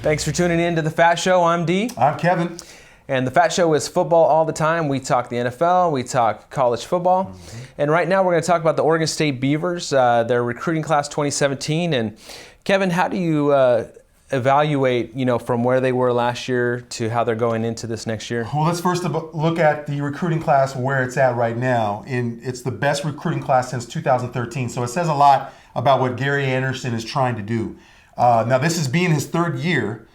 Thanks for tuning in to the FATT Show. I'm Dee. I'm Kevin. And the FATT Show is football all the time. We talk the NFL, we talk college football. And right now we're going to talk about the Oregon State Beavers, their recruiting class 2017. And Kevin, how do you evaluate, from where they were last year to how they're going into this next year? Well, let's first look at the recruiting class, where it's at right now. And it's the best recruiting class since 2013. So it says a lot about what Gary Anderson is trying to do. Now, this is being his third year.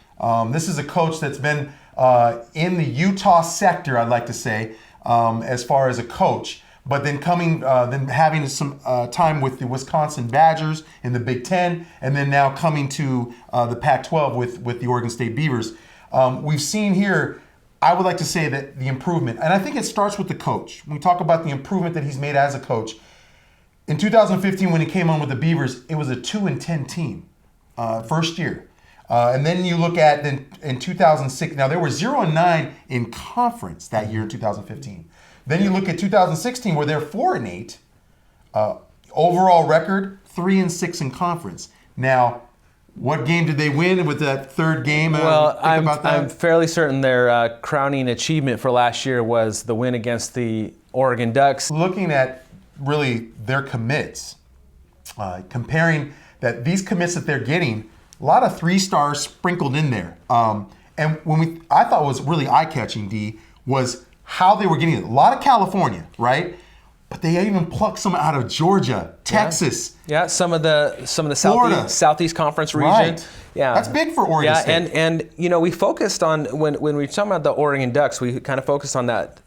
This is a coach that's been in the Utah sector, I'd like to say, as far as a coach, but then then having some time with the Wisconsin Badgers in the Big Ten, and then now coming to the Pac-12 with the Oregon State Beavers. We've seen here, I would like to say that the improvement, and I think it starts with the coach. When we talk about the improvement that he's made as a coach, in 2015 when he came on with the Beavers, it was a 2-10 team, first year. And then you look at in 2006, now they were 0-9 in conference that year in 2015. Then you look at 2016 where they're 4-8. Overall record, 3-6 in conference. Now, what game did they win with that third game? Well, I'm fairly certain their crowning achievement for last year was the win against the Oregon Ducks. Looking at really their commits, comparing that these commits that they're getting, a lot of 3-stars sprinkled in there. And I thought was really eye-catching, D, was how they were getting it. A lot of California, right? But they even plucked some out of Georgia, Texas. Yeah, some of the Southeast Conference region. Right. Yeah. That's big for Oregon State. And we focused on, when we were talking about the Oregon Ducks, we kind of focused on that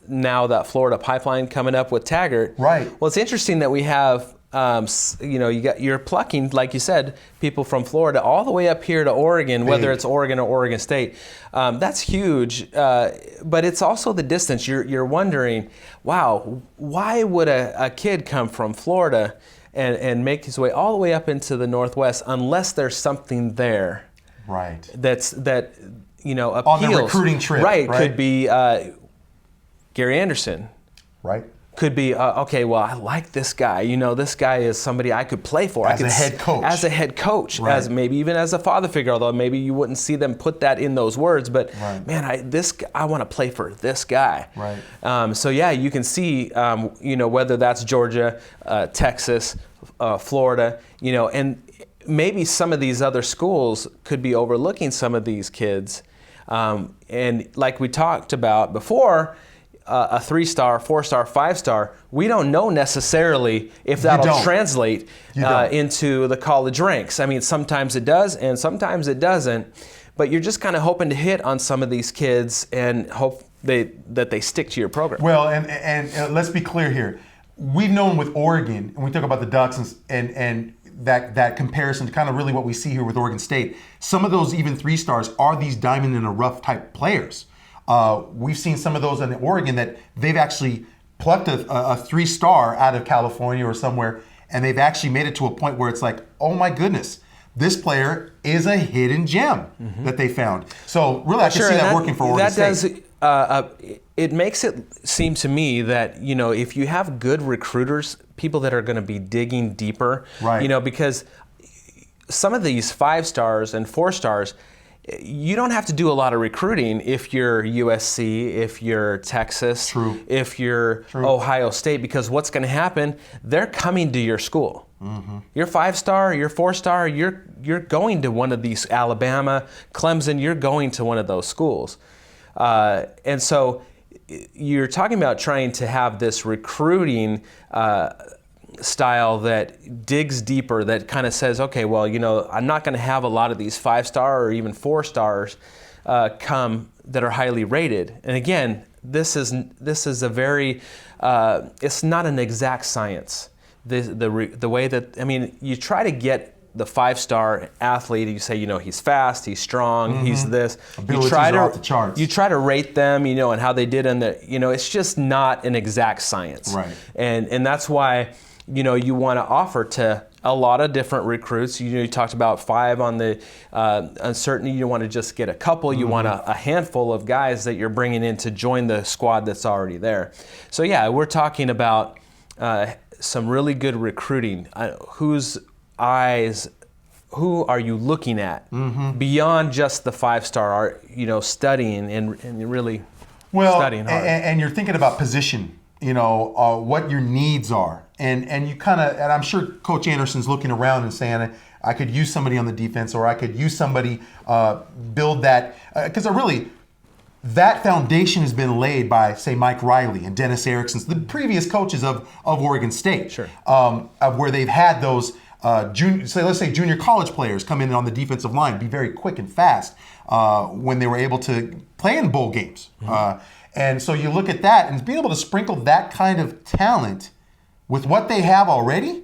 Florida pipeline coming up with Taggart. Right. Well, it's interesting that we have you're plucking, like you said, people from Florida all the way up here to Oregon, whether it's Oregon or Oregon State. That's huge, but it's also the distance. You're wondering, wow, why would a kid come from Florida and make his way all the way up into the Northwest unless there's something there, right? That appeals. On the recruiting trip, right? Could be Gary Anderson, right? Could be, okay, well, I like this guy. This guy is somebody I could play for. As a head coach. Right. As maybe even as a father figure, although maybe you wouldn't see them put that in those words. But, man, I want to play for this guy. Right. So, yeah, you can see, whether that's Georgia, Texas, Florida, and maybe some of these other schools could be overlooking some of these kids. And like we talked about before, a 3-star, 4-star, 5-star, we don't know necessarily if that'll translate into the college ranks. I mean, sometimes it does and sometimes it doesn't, but you're just kind of hoping to hit on some of these kids and hope that they stick to your program. Well, and let's be clear here. We've known with Oregon, and we talk about the Ducks and that comparison to kind of really what we see here with Oregon State, some of those even 3-stars are these diamond in a rough type players. We've seen some of those in Oregon that they've actually plucked a 3-star out of California or somewhere, and they've actually made it to a point where it's like, oh my goodness, this player is a hidden gem that they found. So really, I can see that working for Oregon State. It makes it seem to me that, if you have good recruiters, people that are going to be digging deeper, because some of these 5-stars and 4-stars, you don't have to do a lot of recruiting if you're USC, if you're Texas, if you're Ohio State, because what's going to happen, they're coming to your school. You're 5-star, you're 4-star, you're going to one of these, Alabama, Clemson, you're going to one of those schools. And so you're talking about trying to have this recruiting style that digs deeper, that kind of says, okay, well, I'm not going to have a lot of these 5-star or even 4-stars come that are highly rated. And again, this is a very, it's not an exact science. The way that, you try to get the 5-star athlete, you say, he's fast, he's strong, he's this. Abilities are off the charts. You try to rate them, and how they did in the, it's just not an exact science. Right. And that's why, you want to offer to a lot of different recruits. You talked about 5 on the uncertainty. You want to just get a couple. You want a handful of guys that you're bringing in to join the squad that's already there. So yeah, we're talking about some really good recruiting. Whose eyes who are you looking at beyond just the 5-star? Are studying and really studying hard? And you're thinking about position. What your needs are, and you kind of, and I'm sure Coach Anderson's looking around and saying, I could use somebody on the defense, or I could use somebody build that, because really, that foundation has been laid by, say, Mike Riley and Dennis Erickson, the previous coaches of Oregon State, sure. Of where they've had those let's say junior college players come in on the defensive line, be very quick and fast when they were able to play in bowl games. And so you look at that and be able to sprinkle that kind of talent with what they have already,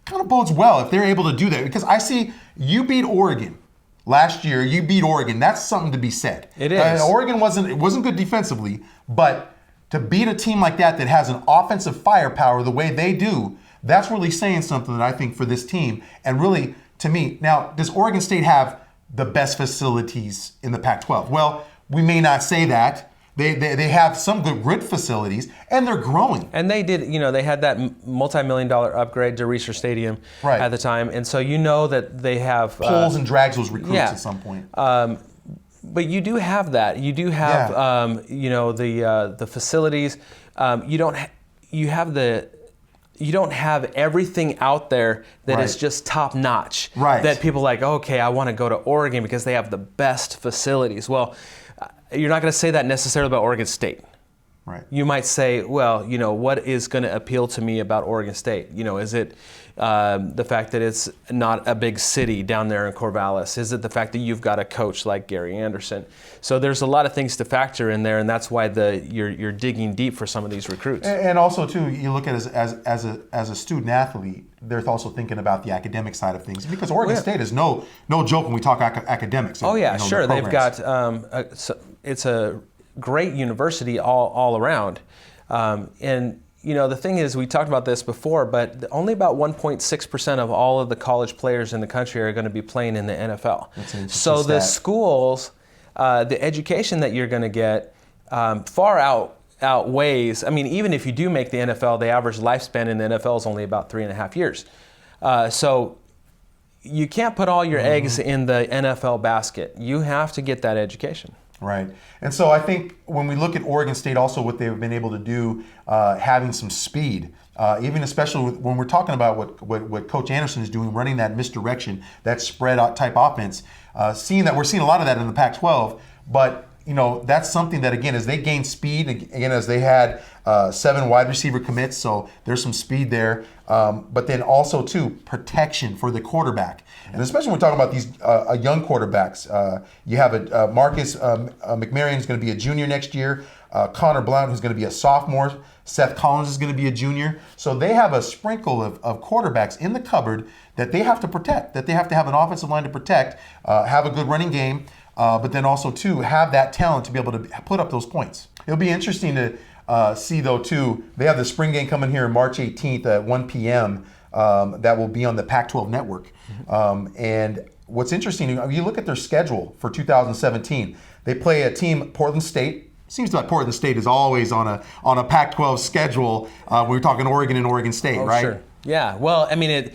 kind of bodes well if they're able to do that. Because I see you beat Oregon last year. You beat Oregon. That's something to be said. It is. Oregon wasn't good defensively, but to beat a team like that has an offensive firepower the way they do, that's really saying something that I think for this team. And really, to me, now, does Oregon State have the best facilities in the Pac-12? Well, we may not say that. They have some good facilities, and they're growing. And they did, they had that multi-million-dollar upgrade to Reser Stadium at the time, and so that they have pulls and drags those recruits at some point. But you do have that. You do have, the facilities. You don't have everything out there that is just top notch. Right. That people are like, okay, I want to go to Oregon because they have the best facilities. Well, you're not going to say that necessarily about Oregon State. Right. You might say, well, what is going to appeal to me about Oregon State? Is it the fact that it's not a big city down there in Corvallis? Is it the fact that you've got a coach like Gary Anderson? So there's a lot of things to factor in there, and that's why you're digging deep for some of these recruits. And also, too, you look at it as a student athlete, they're also thinking about the academic side of things, because Oregon State is no joke when we talk academics. Sure. They've got it's a great university all around, and the thing is, we talked about this before, but only about 1.6% of all of the college players in the country are going to be playing in the NFL. So the schools, the education that you're going to get far outweighs. I mean, even if you do make the NFL, the average lifespan in the NFL is only about 3.5 years. So you can't put all your eggs in the NFL basket. You have to get that education. Right. And so I think when we look at Oregon State, also what they've been able to do, having some speed, even especially when we're talking about what Coach Anderson is doing, running that misdirection, that spread out type offense, we're seeing a lot of that in the Pac-12, but that's something that, again, as they gain speed, again, as they had 7 wide receiver commits, so there's some speed there. But then also, too, protection for the quarterback. And especially when we're talking about these young quarterbacks. You have Marcus McMaryion, who's going to be a junior next year. Connor Blount, who's going to be a sophomore. Seth Collins is going to be a junior. So they have a sprinkle of quarterbacks in the cupboard that they have to protect, that they have to have an offensive line to protect, have a good running game, but then also, too, have that talent to be able to put up those points. It'll be interesting to see, though, too, they have the spring game coming here on March 18th at 1 p.m. That will be on the Pac-12 network. And what's interesting, you look at their schedule for 2017. They play a team, Portland State. Seems like Portland State is always on a Pac-12 schedule. We're talking Oregon and Oregon State, right? Sure. Yeah, well, I mean,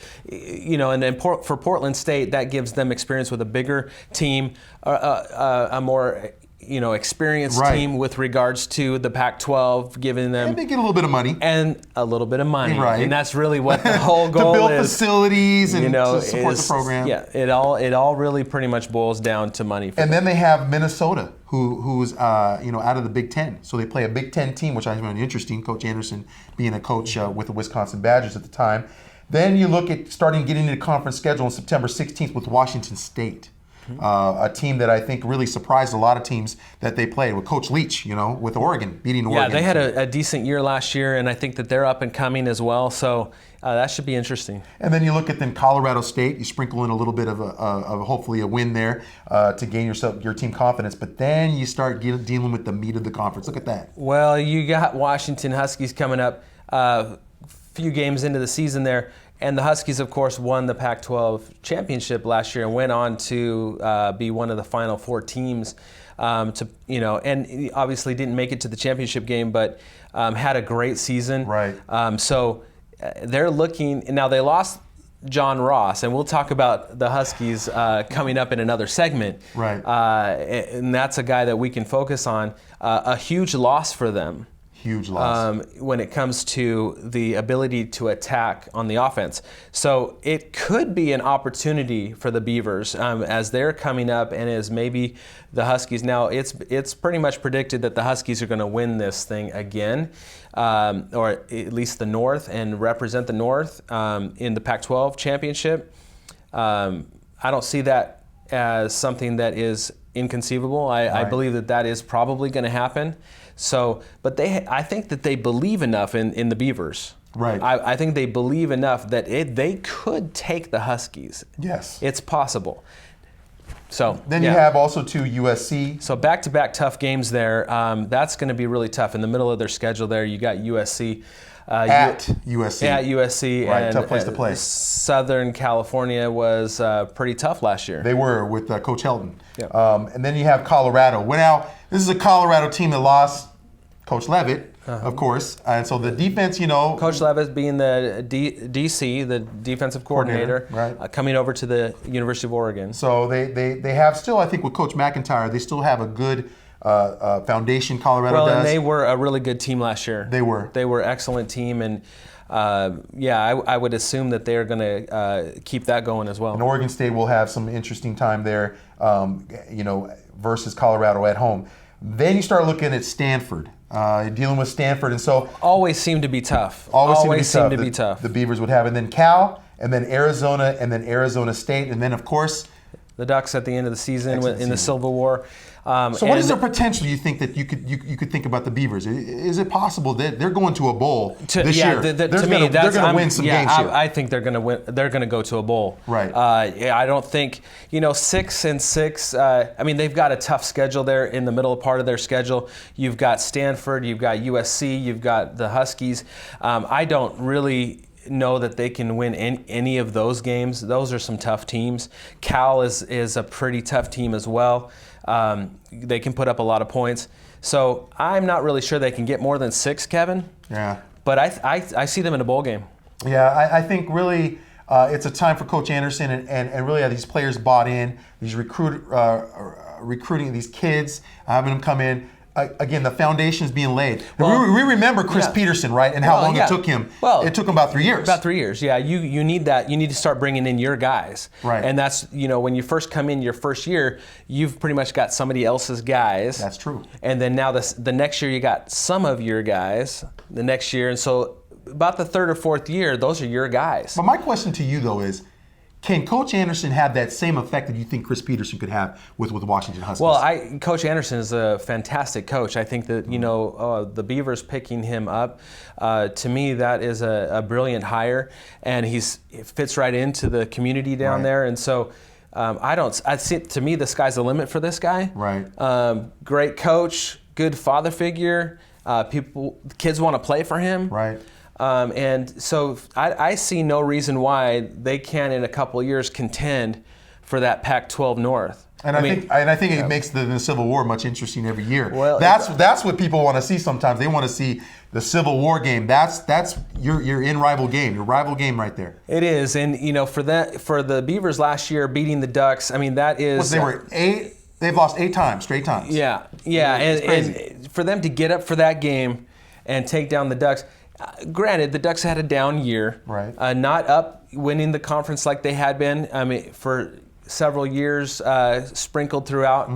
for Portland State, that gives them experience with a bigger team, a more experienced team with regards to the Pac-12, giving them. And they get a little bit of money. And a little bit of money. Right. And that's really what the whole goal is. To build facilities and to support the program. Yeah, it all really pretty much boils down to money. And then they have Minnesota, who's out of the Big Ten. So they play a Big Ten team, which I find interesting. Coach Anderson being a coach with the Wisconsin Badgers at the time. Then you look at getting into the conference schedule on September 16th with Washington State. A team that I think really surprised a lot of teams that they played with Coach Leach, with Oregon, beating Oregon. Yeah, they had a decent year last year, and I think that they're up and coming as well. So that should be interesting. And then you look at Colorado State. You sprinkle in a little bit of hopefully a win there to gain your team confidence. But then you start dealing with the meat of the conference. Look at that. Well, you got Washington Huskies coming up a few games into the season there. And the Huskies, of course, won the Pac-12 championship last year and went on to be one of the Final Four teams. And obviously didn't make it to the championship game, but had a great season. Right. So they're looking. Now they lost John Ross, and we'll talk about the Huskies coming up in another segment. Right. And that's a guy that we can focus on. A huge loss for them. Huge loss. When it comes to the ability to attack on the offense. So it could be an opportunity for the Beavers as they're coming up, and as maybe the Huskies. Now, it's pretty much predicted that the Huskies are going to win this thing again, or at least the North, and represent the North in the Pac-12 championship. I don't see that as something that is inconceivable. I believe that is probably going to happen. So, but I think that they believe enough in the Beavers. Right. I think they believe enough that they could take the Huskies. Yes. It's possible. So then you have also USC. So back-to-back tough games there. That's going to be really tough. In the middle of their schedule there, you got USC. At USC. At USC. Right, and, tough place to play. Southern California was pretty tough last year. They were with Coach Helton. Yep. And then you have Colorado. Well, now, this is a Colorado team that lost Coach Levitt, of course. And so the defense, Coach Levitt being the DC, the defensive coordinator, right. Coming over to the University of Oregon. So they have still, I think with Coach McIntyre, they still have a good foundation. Colorado does. And they were a really good team last year. They were an excellent team, and I would assume that they're going to keep that going as well. And Oregon State will have some interesting time there, versus Colorado at home. Then you start looking at Stanford, dealing with Stanford, and so always seem to be tough. Always seem to be tough. The Beavers would have, and then Cal, and then Arizona, and then Arizona State, and then of course the Ducks at the end of the season in the Civil War. So what is the potential you think that you could think about the Beavers? Is it possible that they're going to a bowl this year? They're going to win some games here. I think they're going to win. They're going to go to a bowl. Right. I don't think 6-6. I mean, they've got a tough schedule there in the middle part of their schedule. You've got Stanford, you've got USC, you've got the Huskies. I don't really know that they can win any of those games. Those are some tough teams. Cal is a pretty tough team as well. They can put up a lot of points. So I'm not really sure they can get more than 6, Kevin. Yeah. But I see them in a bowl game. Yeah, I think really it's a time for Coach Anderson and really these players bought in, these recruiting these kids, having them come in. Again, the foundation is being laid. Well, we remember Chris Peterson, right, and how long it took him. Well, it took him about 3 years. About 3 years, yeah. You need that. You need to start bringing in your guys. Right. And that's, when you first come in your first year, you've pretty much got somebody else's guys. That's true. And then now the next year you got some of your guys the next year. And so about the third or fourth year, those are your guys. But my question to you, though, is can Coach Anderson have that same effect that you think Chris Peterson could have with Washington Huskies? Well, Coach Anderson is a fantastic coach. I think that, the Beavers picking him up, to me, that is a brilliant hire, and he fits right into the community down there. And so to me, the sky's the limit for this guy. Right. Great coach, good father figure. Kids want to play for him. Right. And so I see no reason why they can, in a couple of years, contend for that Pac-12 North. And I think it makes the Civil War much interesting every year. Well, that's what people want to see sometimes. They want to see the Civil War game. That's your in-rival game, your rival game right there. It is, and for the Beavers last year beating the Ducks, I mean that is. They've lost 8 times, straight times. Yeah, and for them to get up for that game and take down the Ducks. Granted, the Ducks had a down year, right? Not up winning the conference like they had been. I mean, for several years, sprinkled throughout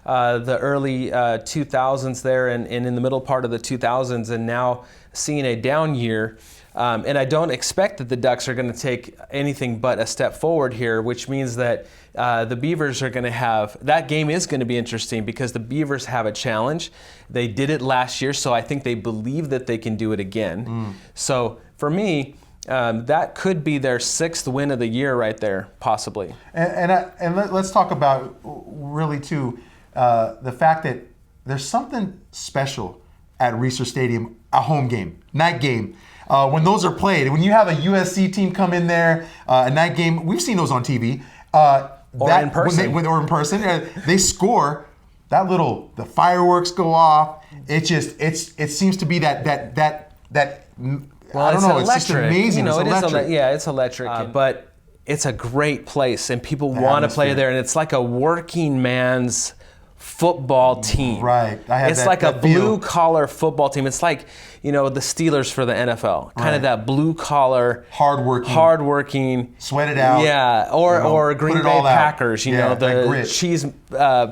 the early 2000s there, and in the middle part of the 2000s, and now seeing a down year. And I don't expect that the Ducks are going to take anything but a step forward here, which means that the Beavers are going to have, that game is going to be interesting because the Beavers have a challenge. They did it last year, so I think they believe that they can do it again. So for me, that could be their 6th win of the year right there, possibly. And let's talk about really too the fact that there's something special at Reser Stadium, a home game, night game. When those are played, when you have a USC team come in there, a night game, we've seen those on TV. Or in person. Or in person, they score. The fireworks go off. It seems to be that. Well, I don't know. Electric. It's just amazing. It's electric. It's electric. But it's a great place, and people want to play there, and it's like a working man's football team. Right. It's like a blue collar football team. It's like, the Steelers for the NFL. Kind of that blue collar, hardworking, sweat it out. Yeah, or Green Bay Packers, the cheese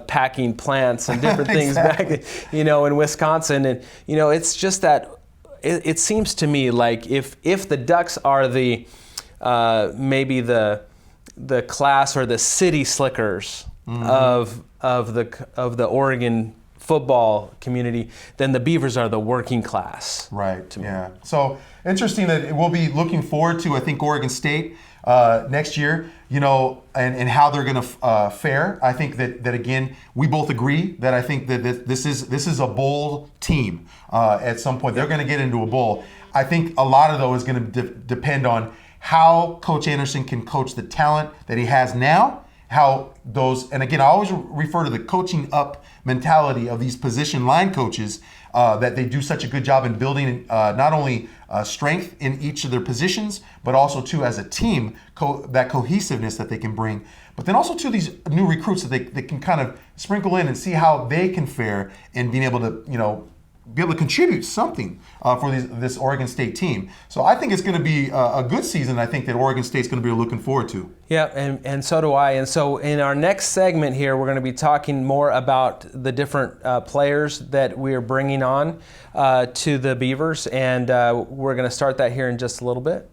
packing plants and different things back in Wisconsin. And it's just that it seems to me like if the Ducks are the maybe the class or the city slickers of the Oregon football community, then the Beavers are the working class. Right. Yeah. So interesting that we'll be looking forward to, I think, Oregon State next year, and how they're going to fare. I think that again, we both agree that I think that this is a bowl team. At some point, they're going to get into a bowl. I think a lot of though is going to depend on how Coach Anderson can coach the talent that he has now. How those, and again, I always refer to the coaching up mentality of these position line coaches, that they do such a good job in building not only strength in each of their positions, but also too as a team, that cohesiveness that they can bring. But then also to these new recruits that they can kind of sprinkle in and see how they can fare in being able to, be able to contribute something for this Oregon State team. So I think it's going to be a good season. I think that Oregon State's going to be looking forward to. Yeah, and so do I. And so in our next segment here, we're going to be talking more about the different players that we are bringing on to the Beavers. And we're going to start that here in just a little bit.